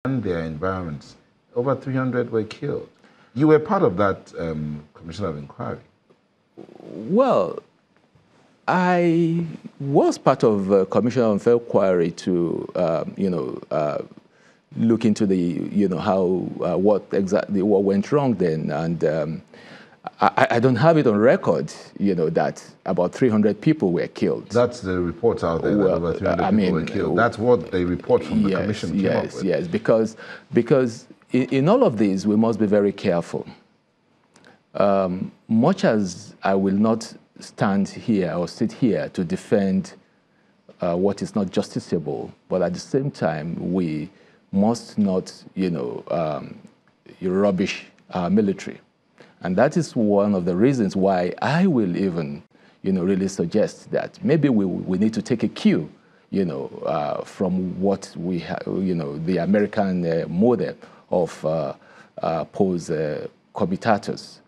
and their environments. Over 300 were killed. You were part of that Commission of Inquiry. Well, I was part of a Commission of Inquiry to, look into the, how, what exactly what went wrong then, and I don't have it on record, that about 300 people were killed. That's the reports out there, that over 300 people were killed. That's what they report from the commission came up with. Yes, because in all of these, we must be very careful. Much as I will not stand here or sit here to defend what is not justiciable, but at the same time, we must not, rubbish our military. And that is one of the reasons why I will even, really suggest that maybe we need to take a cue, from what we have, the American model of pose comitators,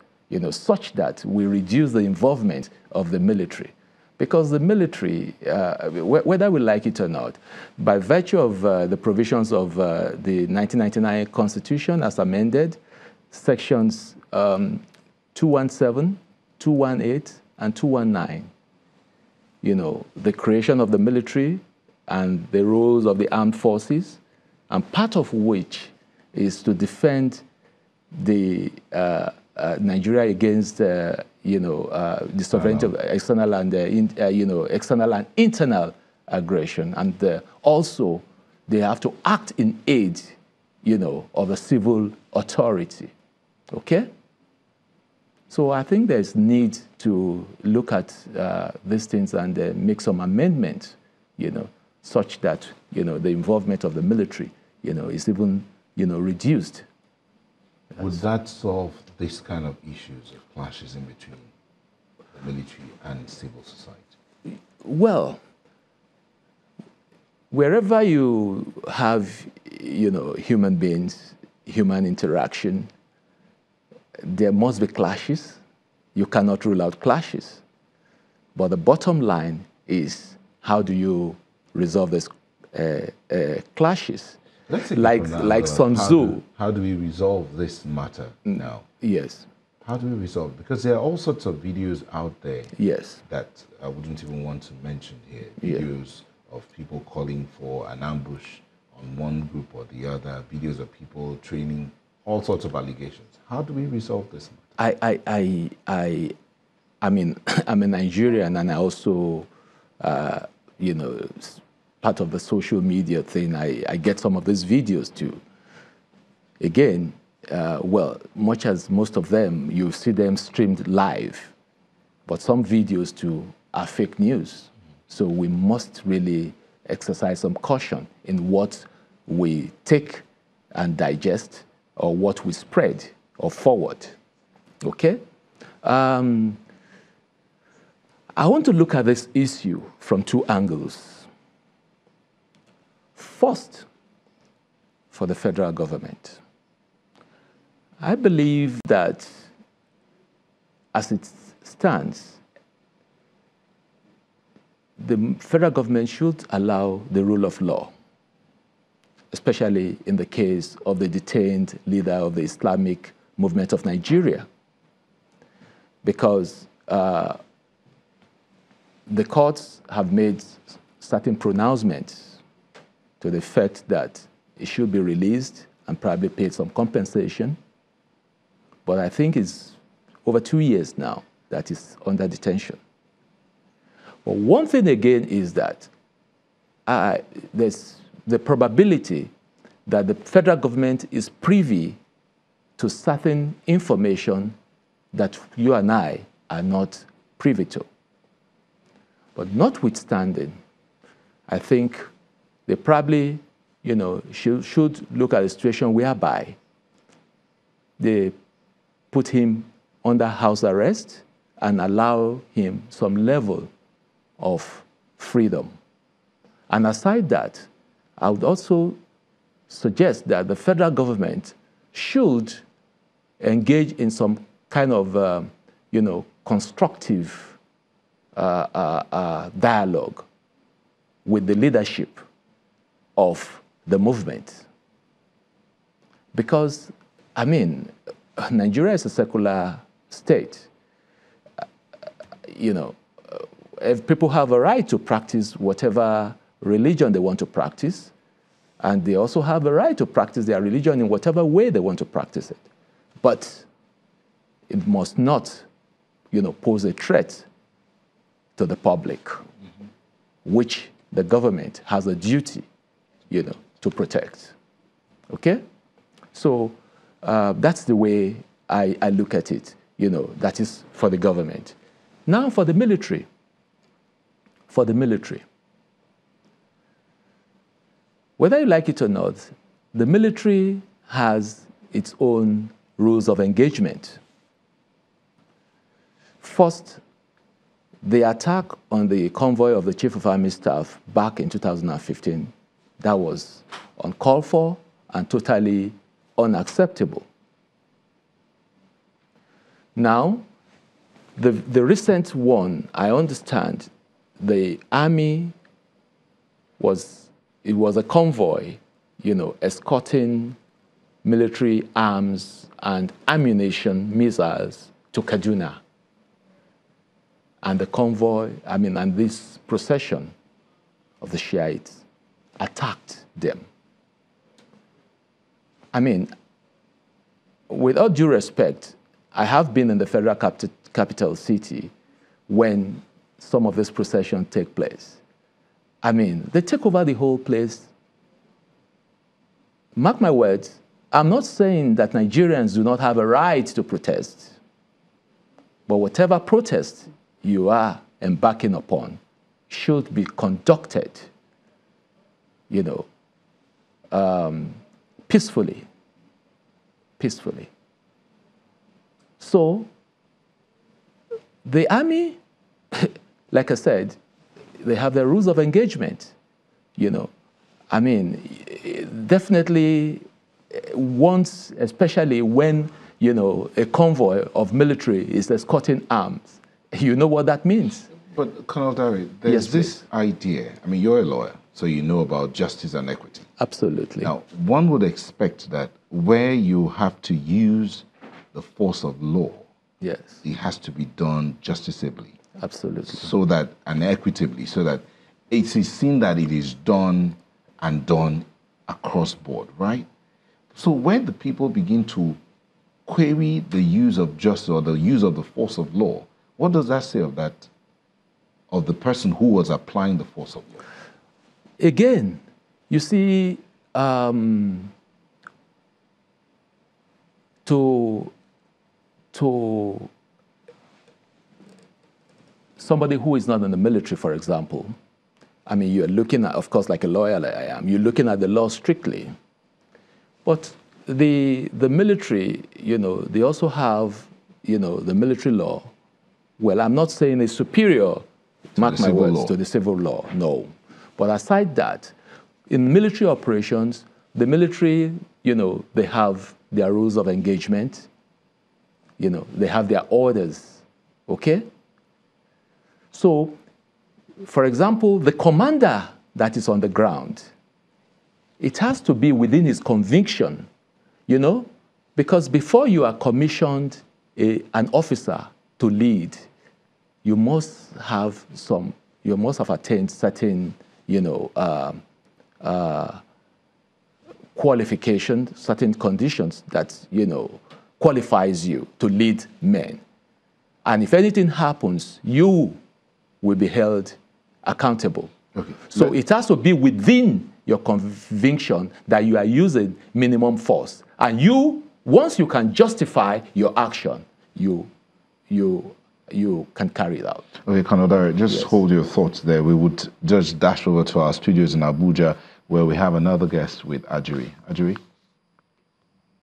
such that we reduce the involvement of the military. Because the military, whether we like it or not, by virtue of the provisions of the 1999 Constitution as amended, sections 217, 218, and 219, the creation of the military and the roles of the armed forces, and part of which is to defend the Nigeria against, the sovereignty of external and, external and internal aggression. And also, they have to act in aid, of a civil authority. Okay? So I think there's need to look at these things and make some amendments, such that, the involvement of the military, is even, reduced. Would that solve this kind of issues of clashes in between the military and civil society? Well, wherever you have, human beings, human interaction, there must be clashes. You cannot rule out clashes. But the bottom line is, how do you resolve these clashes? Like Sun Tzu. How do we resolve this matter now? Yes. How do we resolve? Because there are all sorts of videos out there. Yes. That I wouldn't even want to mention here. Videos of people calling for an ambush on one group or the other. Videos of people training, all sorts of allegations. How do we resolve this matter? I mean, I'm a Nigerian, and I also, part of the social media thing, I get some of these videos too. Again, well, much as most of them, you see them streamed live, but some videos too are fake news. So we must really exercise some caution in what we take and digest, or what we spread or forward. Okay? I want to look at this issue from two angles. First, for the federal government. I believe that as it stands, the federal government should allow the rule of law, especially in the case of the detained leader of the Islamic movement of Nigeria, because the courts have made certain pronouncements to the effect that he should be released and probably paid some compensation. But I think it's over 2 years now that he's under detention. But one thing again is that there's the probability that the federal government is privy to certain information that you and I are not privy to. But notwithstanding, I think they probably, should look at a situation whereby they put him under house arrest and allow him some level of freedom. And aside that, I would also suggest that the federal government should engage in some kind of, constructive dialogue with the leadership of the movement. Because, I mean, Nigeria is a secular state. You know, if people have a right to practice whatever religion they want to practice, and they also have a right to practice their religion in whatever way they want to practice it. But it must not, you know, pose a threat to the public, which the government has a duty, you know, to protect. Okay? So that's the way I look at it, you know, that is for the government. Now for the military. For the military. Whether you like it or not, the military has its own rules of engagement. First, the attack on the convoy of the Chief of Army Staff back in 2015, that was uncalled for and totally unacceptable. Now, the recent one, I understand, the army was a convoy, you know, escorting military arms and ammunition, missiles to Kaduna. And the convoy, I mean, and this procession of the Shiites attacked them. I mean, with all due respect, I have been in the federal capital city when some of this procession take place. I mean, they take over the whole place. Mark my words, I'm not saying that Nigerians do not have a right to protest, but whatever protest you are embarking upon should be conducted, you know, peacefully. Peacefully. So, the army, like I said, they have their rules of engagement, you know. I mean, definitely once, especially when, you know, a convoy of military is escorting arms, you know what that means. But, Colonel Dari, there's this idea, I mean, you're a lawyer, so you know about justice and equity. Absolutely. Now, one would expect that where you have to use the force of law, yes, it has to be done justicably. Absolutely. So that, and equitably, so that it is seen that it is done and done across board, right? So when the people begin to query the use of justice or the use of the force of law, what does that say of that, of the person who was applying the force of law? Again, you see, to somebody who is not in the military, for example, I mean, you're looking at, of course, like a lawyer like I am, you're looking at the law strictly. But the military, you know, they also have, you know, the military law. Well, I'm not saying it's superior, mark my words, to the civil law, no. But aside that, in military operations, the military, you know, they have their rules of engagement, you know, they have their orders, okay? So, for example, the commander that is on the ground, it has to be within his conviction, you know, because before you are commissioned an officer to lead, you must have attained certain, you know, qualifications, certain conditions that, you know, qualifies you to lead men. And if anything happens, you will be held accountable. Okay. So it has to be within your conviction that you are using minimum force. And you, once you can justify your action, you can carry it out. Okay, Colonel, just hold your thoughts there. We would just dash over to our studios in Abuja, where we have another guest with Ajuri. Ajuri?